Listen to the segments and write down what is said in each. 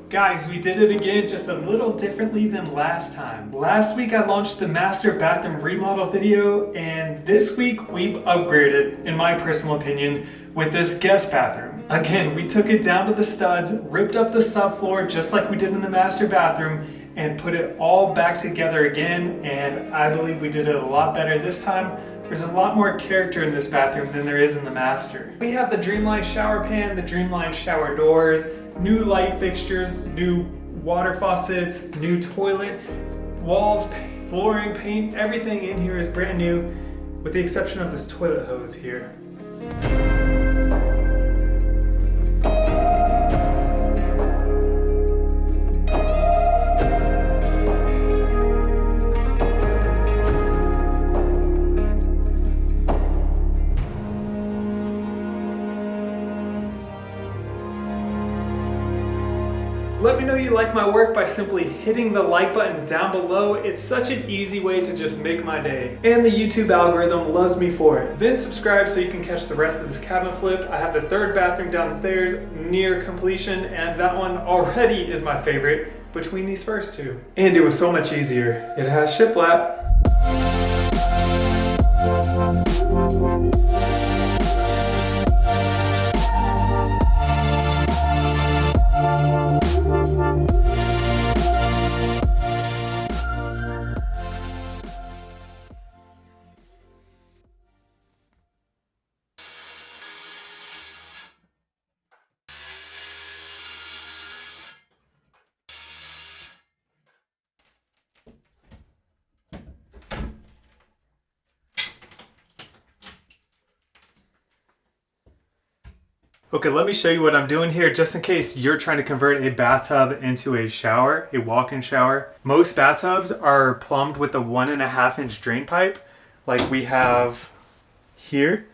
Guys, we did it again, just a little differently than last time. Last week I launched the master bathroom remodel video, and this week we've upgraded, in my personal opinion, with this guest bathroom. Again, we took it down to the studs, ripped up the subfloor just like we did in the master bathroom, and put it all back together again, and I believe we did it a lot better this time. There's a lot more character in this bathroom than there is in the master. We have the Dreamline shower pan, the Dreamline shower doors, new light fixtures, new water faucets, new toilet, walls, flooring, paint, everything in here is brand new with the exception of this toilet hose here. Let me know you like my work by simply hitting the like button down below. It's such an easy way to just make my day. And the YouTube algorithm loves me for it. Then subscribe so you can catch the rest of this cabinet flip. I have the third bathroom downstairs near completion, and that one already is my favorite between these first two. And it was so much easier. It has shiplap. Okay, let me show you what I'm doing here just in case you're trying to convert a bathtub into a shower, a walk-in shower. Most bathtubs are plumbed with a 1.5-inch drain pipe like we have here.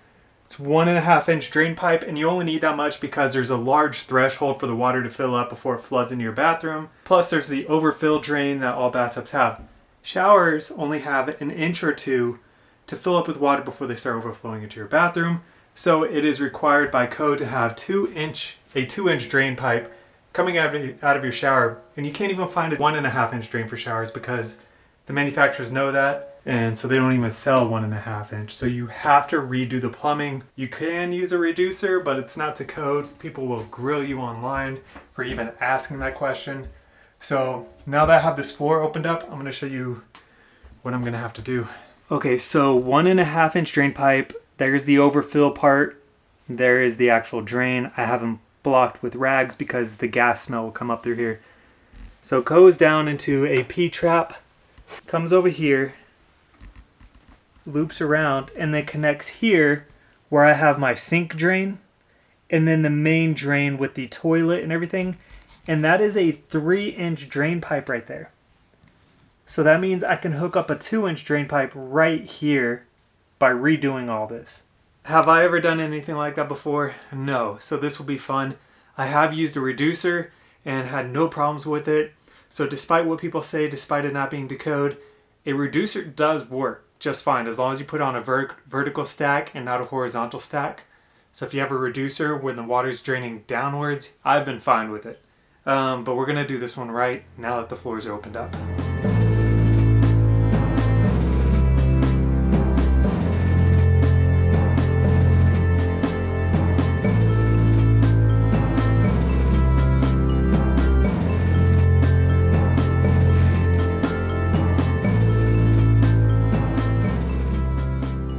It's 1.5-inch drain pipe, and you only need that much because there's a large threshold for the water to fill up before it floods into your bathroom. Plus there's the overfill drain that all bathtubs have. Showers only have an inch or two to fill up with water before they start overflowing into your bathroom. So it is required by code to have a 2-inch drain pipe coming out of your shower, and you can't even find a 1.5-inch drain for showers because the manufacturers know that, and so they don't even sell 1.5-inch. So you have to redo the plumbing. You can use a reducer, but it's not to code. People will grill you online for even asking that question. So now that I have this floor opened up, I'm going to show you what I'm going to have to do. Okay, so 1.5-inch drain pipe. There's the overfill part. There is the actual drain. I have them blocked with rags because the gas smell will come up through here. So it goes down into a P-trap, comes over here, loops around, and then connects here where I have my sink drain, and then the main drain with the toilet and everything. And that is a 3-inch drain pipe right there. So that means I can hook up a 2-inch drain pipe right here by redoing all this. Have I ever done anything like that before? No, so this will be fun. I have used a reducer and had no problems with it. So despite what people say, despite it not being to code, a reducer does work just fine as long as you put on a vertical stack and not a horizontal stack. So if you have a reducer when the water's draining downwards, I've been fine with it. But we're gonna do this one right now that the floors are opened up.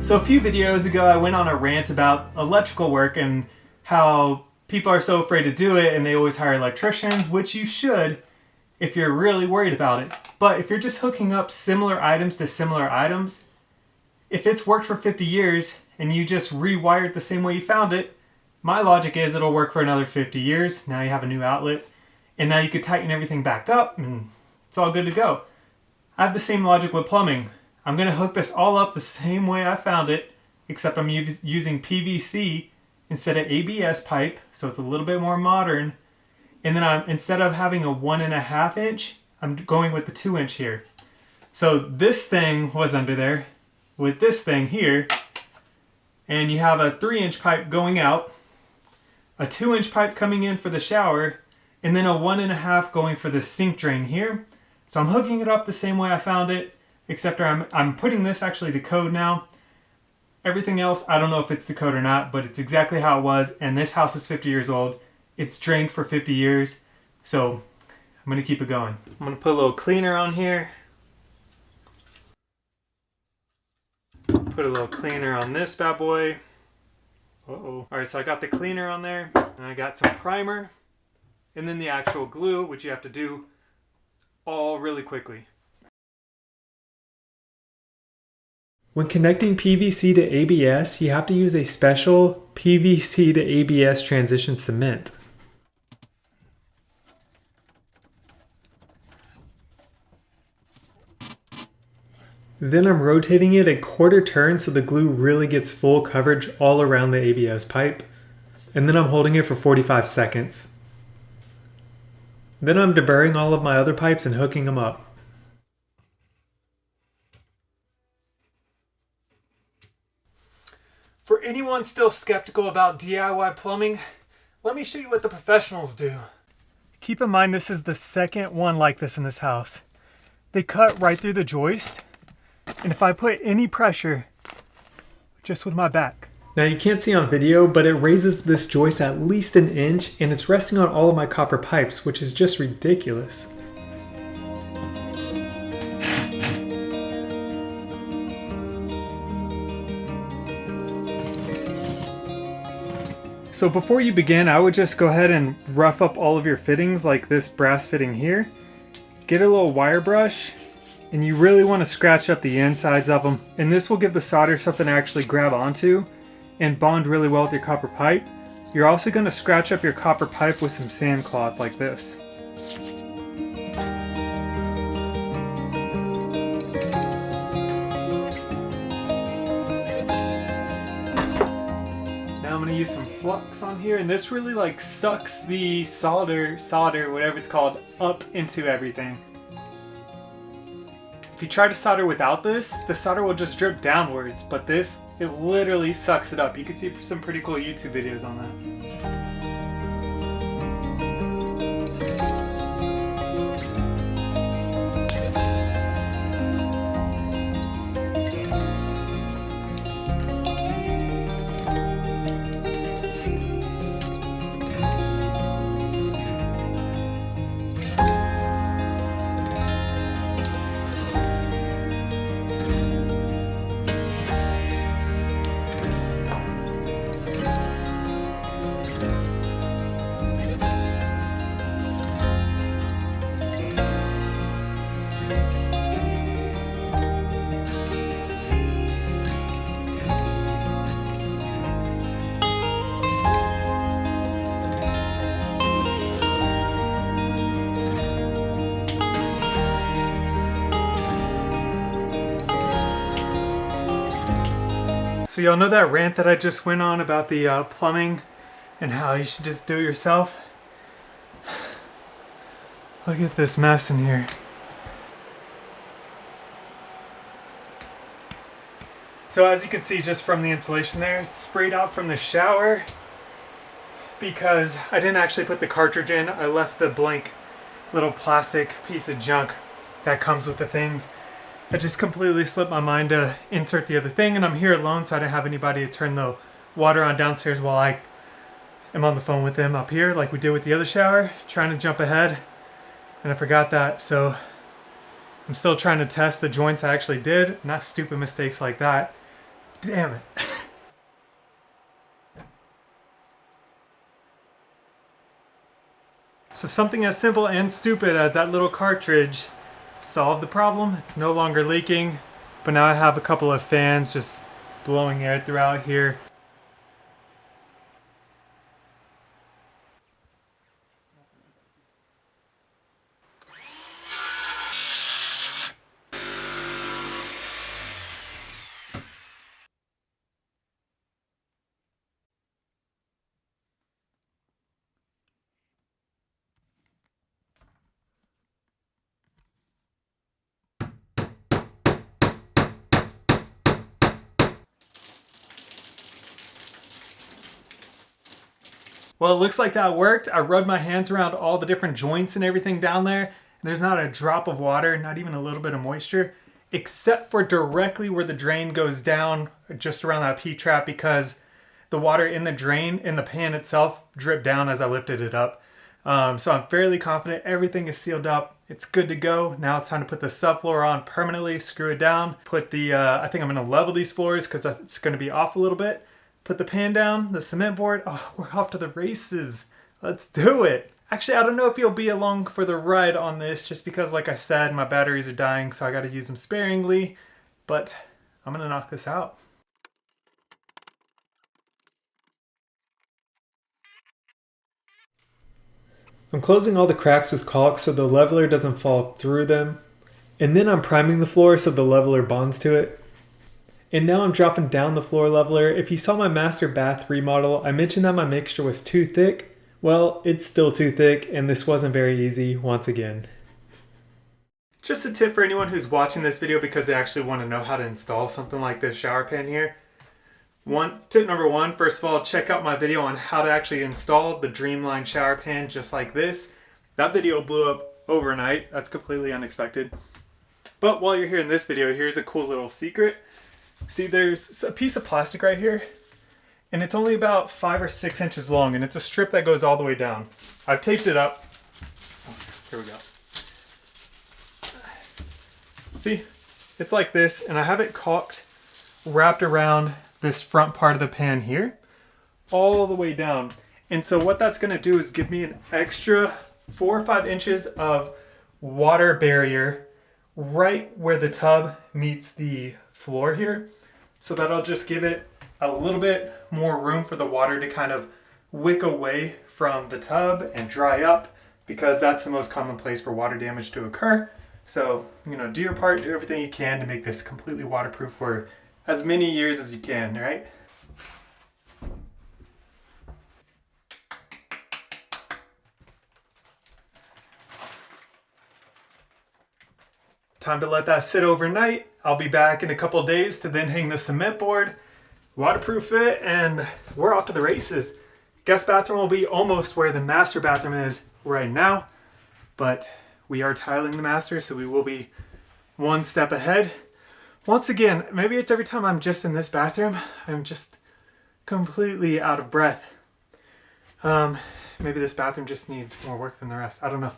So a few videos ago I went on a rant about electrical work and how people are so afraid to do it and they always hire electricians, which you should if you're really worried about it. But if you're just hooking up similar items to similar items, if it's worked for 50 years and you just rewire it the same way you found it, my logic is it'll work for another 50 years. Now you have a new outlet and now you could tighten everything back up and it's all good to go. I have the same logic with plumbing. I'm going to hook this all up the same way I found it, except I'm using PVC instead of ABS pipe, so it's a little bit more modern. And then instead of having a 1.5-inch, I'm going with the 2-inch here. So this thing was under there with this thing here, and you have a 3-inch pipe going out, a 2-inch pipe coming in for the shower, and then a 1.5 going for the sink drain here. So I'm hooking it up the same way I found it, except I'm putting this actually to code now. Everything else, I don't know if it's to code or not, but it's exactly how it was, and this house is 50 years old. It's drained for 50 years, so I'm gonna keep it going. I'm gonna put a little cleaner on here. Put a little cleaner on this bad boy. Uh-oh. All right, so I got the cleaner on there, and I got some primer, and then the actual glue, which you have to do all really quickly. When connecting PVC to ABS, you have to use a special PVC to ABS transition cement. Then I'm rotating it a quarter turn so the glue really gets full coverage all around the ABS pipe. And then I'm holding it for 45 seconds. Then I'm deburring all of my other pipes and hooking them up. For anyone still skeptical about DIY plumbing, let me show you what the professionals do. Keep in mind this is the second one like this in this house. They cut right through the joist, and if I put any pressure, just with my back. Now you can't see on video, but it raises this joist at least an inch, and it's resting on all of my copper pipes, which is just ridiculous. So before you begin, I would just go ahead and rough up all of your fittings, like this brass fitting here. Get a little wire brush, and you really want to scratch up the insides of them. And this will give the solder something to actually grab onto and bond really well with your copper pipe. You're also going to scratch up your copper pipe with some sand cloth like this. Now I'm going to use some flux on here, and this really like sucks the solder, whatever it's called, up into everything. If you try to solder without this, the solder will just drip downwards, but this, it literally sucks it up. You can see some pretty cool YouTube videos on that. So y'all know that rant that I just went on about the plumbing and how you should just do it yourself? Look at this mess in here. So as you can see just from the insulation there, it's sprayed out from the shower because I didn't actually put the cartridge in. I left the blank little plastic piece of junk that comes with the things. I just completely slipped my mind to insert the other thing, and I'm here alone, so I didn't have anybody to turn the water on downstairs while I am on the phone with them up here like we did with the other shower, trying to jump ahead, and I forgot that. So I'm still trying to test the joints I actually did, not stupid mistakes like that. Damn it. So something as simple and stupid as that little cartridge solved the problem. It's no longer leaking, but now I have a couple of fans just blowing air throughout here. Well, it looks like that worked. I rubbed my hands around all the different joints and everything down there. There's not a drop of water, not even a little bit of moisture, except for directly where the drain goes down, just around that P-trap, because the water in the drain, in the pan itself, dripped down as I lifted it up. So I'm fairly confident everything is sealed up. It's good to go. Now it's time to put the subfloor on permanently, screw it down, put the, I think I'm gonna level these floors because it's gonna be off a little bit. Put the pan down, the cement board. Oh, we're off to the races. Let's do it. Actually, I don't know if you'll be along for the ride on this just because, like I said, my batteries are dying, so I gotta use them sparingly, but I'm gonna knock this out. I'm closing all the cracks with caulk so the leveler doesn't fall through them. And then I'm priming the floor so the leveler bonds to it. And now I'm dropping down the floor leveler. If you saw my master bath remodel, I mentioned that my mixture was too thick. Well, it's still too thick, and this wasn't very easy once again. Just a tip for anyone who's watching this video because they actually want to know how to install something like this shower pan here. Tip number one, first of all, check out my video on how to actually install the Dreamline shower pan just like this. That video blew up overnight. That's completely unexpected. But while you're here in this video, here's a cool little secret. See, there's a piece of plastic right here, and it's only about 5 or 6 inches long, and it's a strip that goes all the way down. I've taped it up. Oh, here we go. See, it's like this, and I have it caulked, wrapped around this front part of the pan here, all the way down. And so what that's gonna do is give me an extra 4 or 5 inches of water barrier right where the tub meets the floor here. So that'll just give it a little bit more room for the water to kind of wick away from the tub and dry up, because that's the most common place for water damage to occur. So, you know, do your part, do everything you can to make this completely waterproof for as many years as you can, right? Time to let that sit overnight. I'll be back in a couple of days to then hang the cement board, waterproof it, and we're off to the races. Guest bathroom will be almost where the master bathroom is right now, but we are tiling the master, so we will be one step ahead. Once again, maybe it's every time I'm just in this bathroom, I'm just completely out of breath. Maybe this bathroom just needs more work than the rest. I don't know.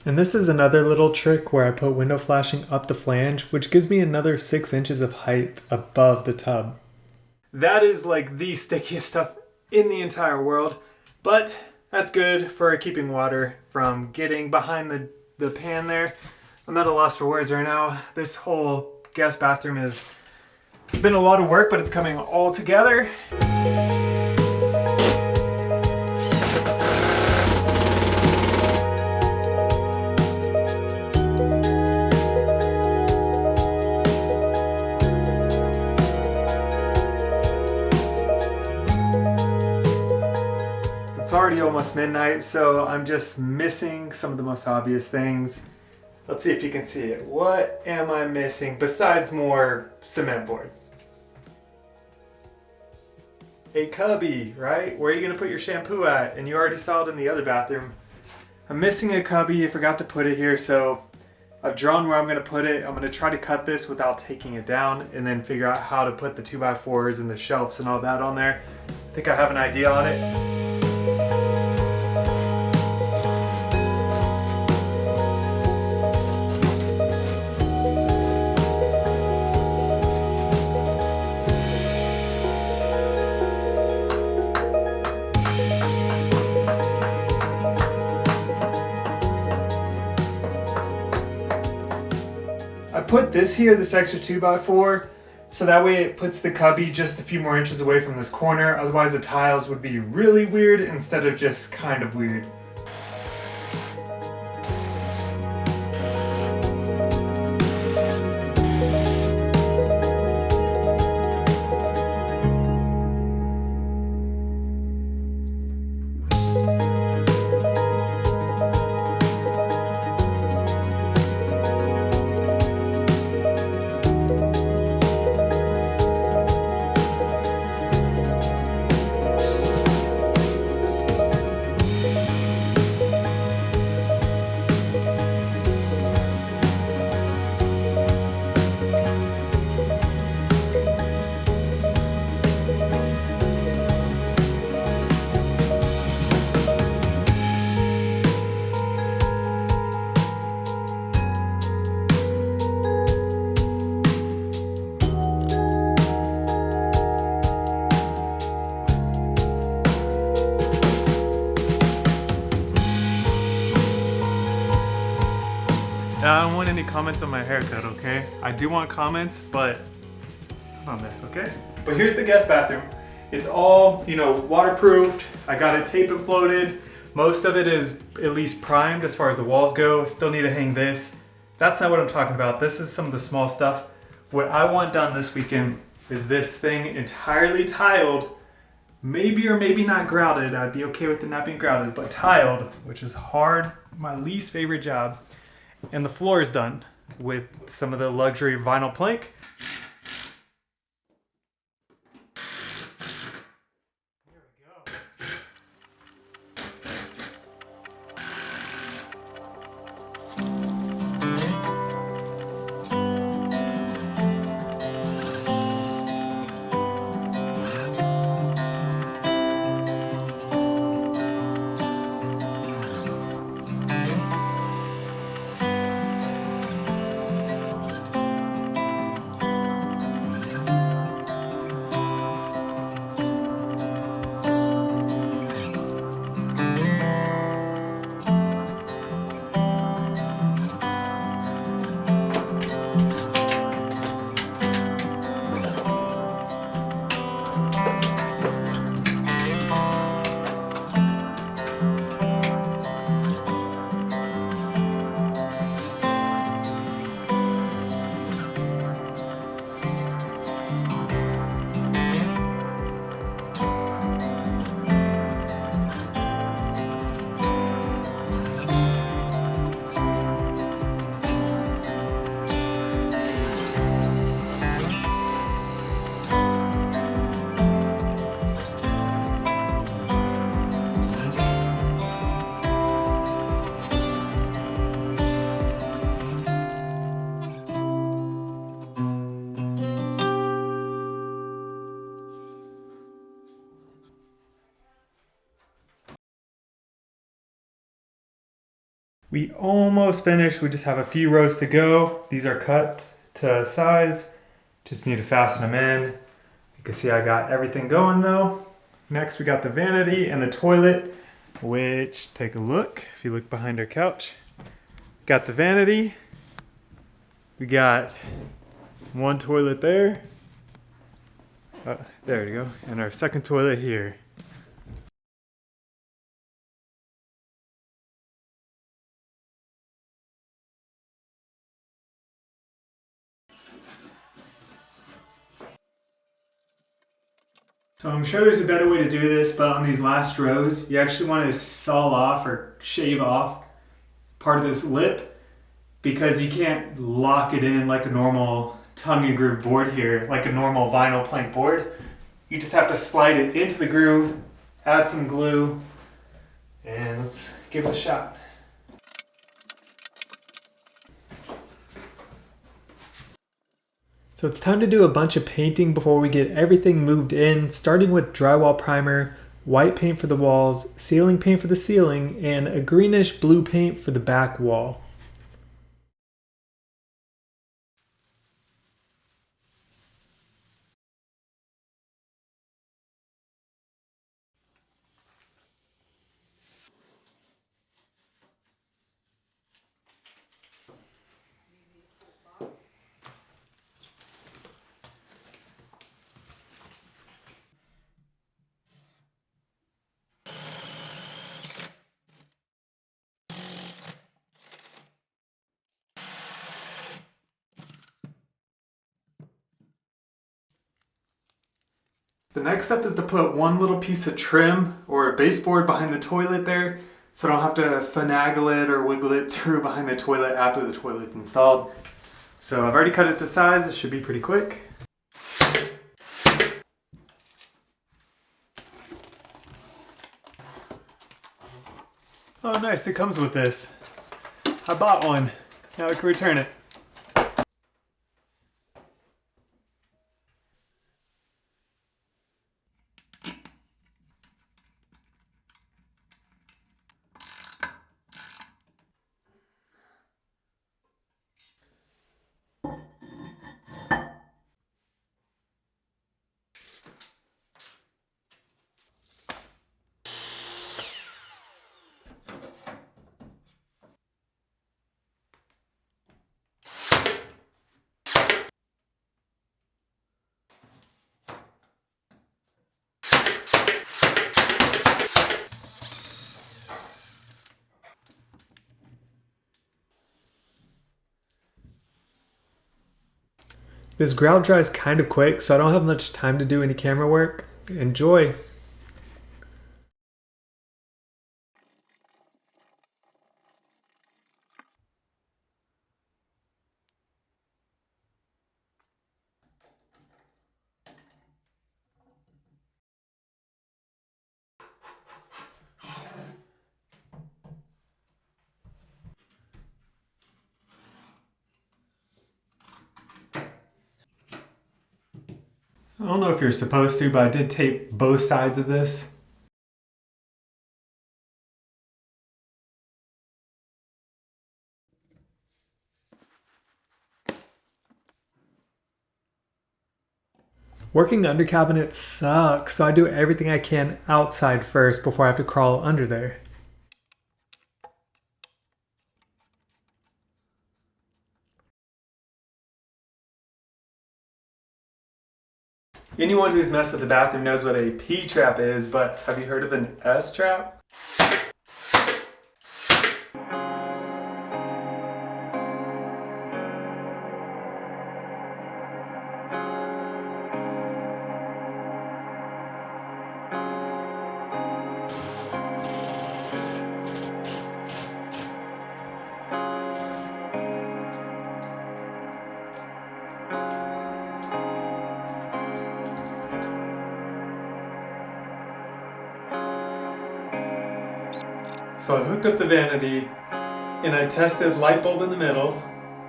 And this is another little trick where I put window flashing up the flange, which gives me another 6 inches of height above the tub. That is like the stickiest stuff in the entire world, but that's good for keeping water from getting behind the pan there. I'm at a loss for words right now. This whole guest bathroom has been a lot of work, but it's coming all together. It's already almost midnight, so I'm just missing some of the most obvious things. Let's see if you can see it. What am I missing besides more cement board? A cubby, right? Where are you gonna put your shampoo at? And you already saw it in the other bathroom. I'm missing a cubby. I forgot to put it here, so I've drawn where I'm gonna put it. I'm gonna try to cut this without taking it down and then figure out how to put the 2x4s and the shelves and all that on there. I think I have an idea on it. I put this here, this extra 2x4, so that way it puts the cubby just a few more inches away from this corner. Otherwise the tiles would be really weird instead of just kind of weird. I don't want any comments on my haircut, okay? I do want comments, but not on this, okay? But here's the guest bathroom. It's all, you know, waterproofed. I got it tape and floated. Most of it is at least primed as far as the walls go. Still need to hang this. That's not what I'm talking about. This is some of the small stuff. What I want done this weekend is this thing entirely tiled. Maybe or maybe not grouted. I'd be okay with it not being grouted, but tiled, which is hard, my least favorite job. And the floor is done with some of the luxury vinyl plank. Here we go. We almost finished. We just have a few rows to go. These are cut to size. Just need to fasten them in. You can see I got everything going though. Next we got the vanity and the toilet, which, take a look. If you look behind our couch, got the vanity. We got one toilet there. There we go. And our second toilet here. So I'm sure there's a better way to do this, but on these last rows, you actually want to saw off or shave off part of this lip because you can't lock it in like a normal tongue and groove board here, like a normal vinyl plank board. You just have to slide it into the groove, add some glue, and let's give it a shot. So it's time to do a bunch of painting before we get everything moved in, starting with drywall primer, white paint for the walls, ceiling paint for the ceiling, and a greenish blue paint for the back wall. The next step is to put one little piece of trim or a baseboard behind the toilet there, so I don't have to finagle it or wiggle it through behind the toilet after the toilet's installed. So I've already cut it to size. It should be pretty quick. Oh nice, it comes with this. I bought one. Now I can return it. This grout dries kind of quick, so I don't have much time to do any camera work. Enjoy! I don't know if you're supposed to, but I did tape both sides of this. Working under cabinets sucks, so I do everything I can outside first before I have to crawl under there. Anyone who's messed with the bathroom knows what a P-trap is, but have you heard of an S-trap? So I hooked up the vanity and I tested light bulb in the middle.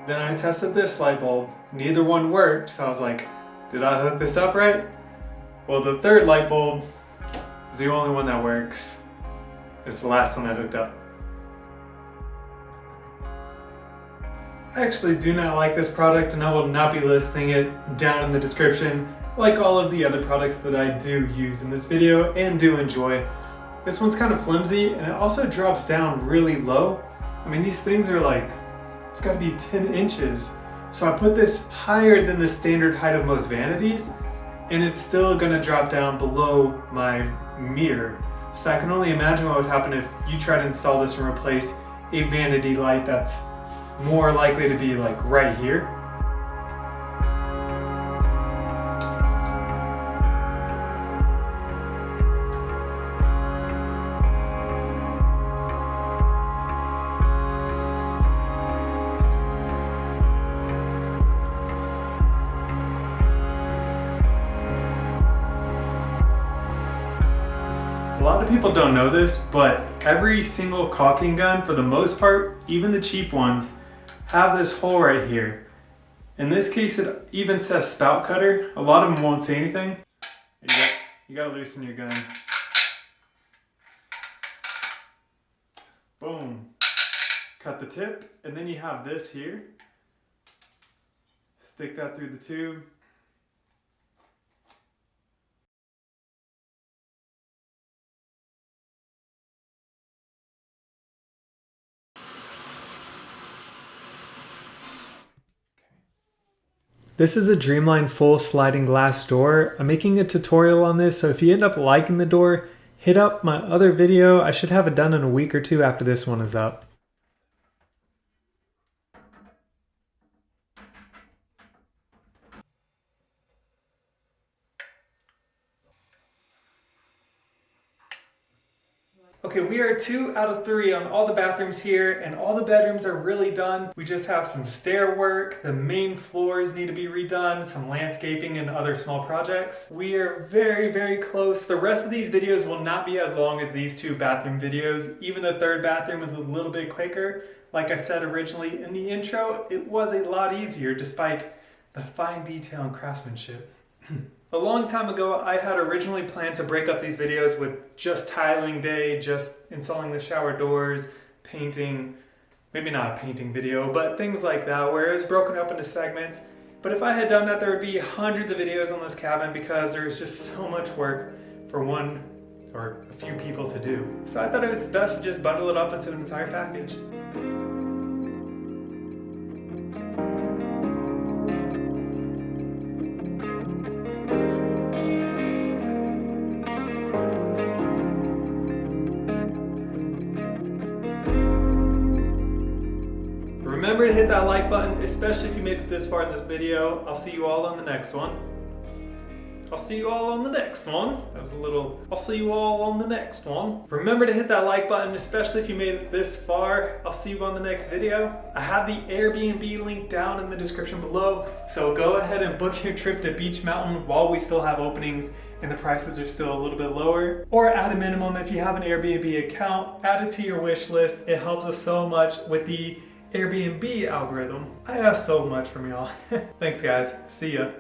Then I tested this light bulb. Neither one worked, so I was like, did I hook this up right? Well, the third light bulb is the only one that works. It's the last one I hooked up. I actually do not like this product and I will not be listing it down in the description like all of the other products that I do use in this video and do enjoy. This one's kind of flimsy and it also drops down really low. I mean, these things are like, it's gotta be 10 inches. So I put this higher than the standard height of most vanities and it's still gonna drop down below my mirror. So I can only imagine what would happen if you try to install this and replace a vanity light that's more likely to be like right here. A lot of people don't know this, but every single caulking gun, for the most part, even the cheap ones, have this hole right here. In this case, it even says spout cutter. A lot of them won't say anything. You gotta loosen your gun. Boom. Cut the tip, and then you have this here. Stick that through the tube. This is a Dreamline full sliding glass door. I'm making a tutorial on this, so if you end up liking the door, hit up my other video. I should have it done in a week or two after this one is up. Okay, we are 2 out of 3 on all the bathrooms here, and all the bedrooms are really done. We just have some stair work, the main floors need to be redone, some landscaping and other small projects. We are very, very close. The rest of these videos will not be as long as these 2 bathroom videos. Even the 3rd bathroom is a little bit quicker. Like I said originally in the intro, it was a lot easier despite the fine detail and craftsmanship. A long time ago, I had originally planned to break up these videos with just tiling day, just installing the shower doors, painting, maybe not a painting video, but things like that, where it was broken up into segments. But if I had done that, there would be hundreds of videos on this cabin because there's just so much work for one or a few people to do. So I thought it was best to just bundle it up into an entire package. Remember to hit that like button, especially if you made it this far in this video. I'll see you all on the next one. I'll see you all on the next one. That was a little, I'll see you all on the next one. Remember to hit that like button, especially if you made it this far. I'll see you on the next video. I have the Airbnb link down in the description below, so go ahead and book your trip to Beach Mountain while we still have openings and the prices are still a little bit lower. Or at a minimum, if you have an Airbnb account, add it to your wish list. It helps us so much with the Airbnb algorithm. I ask so much from y'all. Thanks guys, see ya.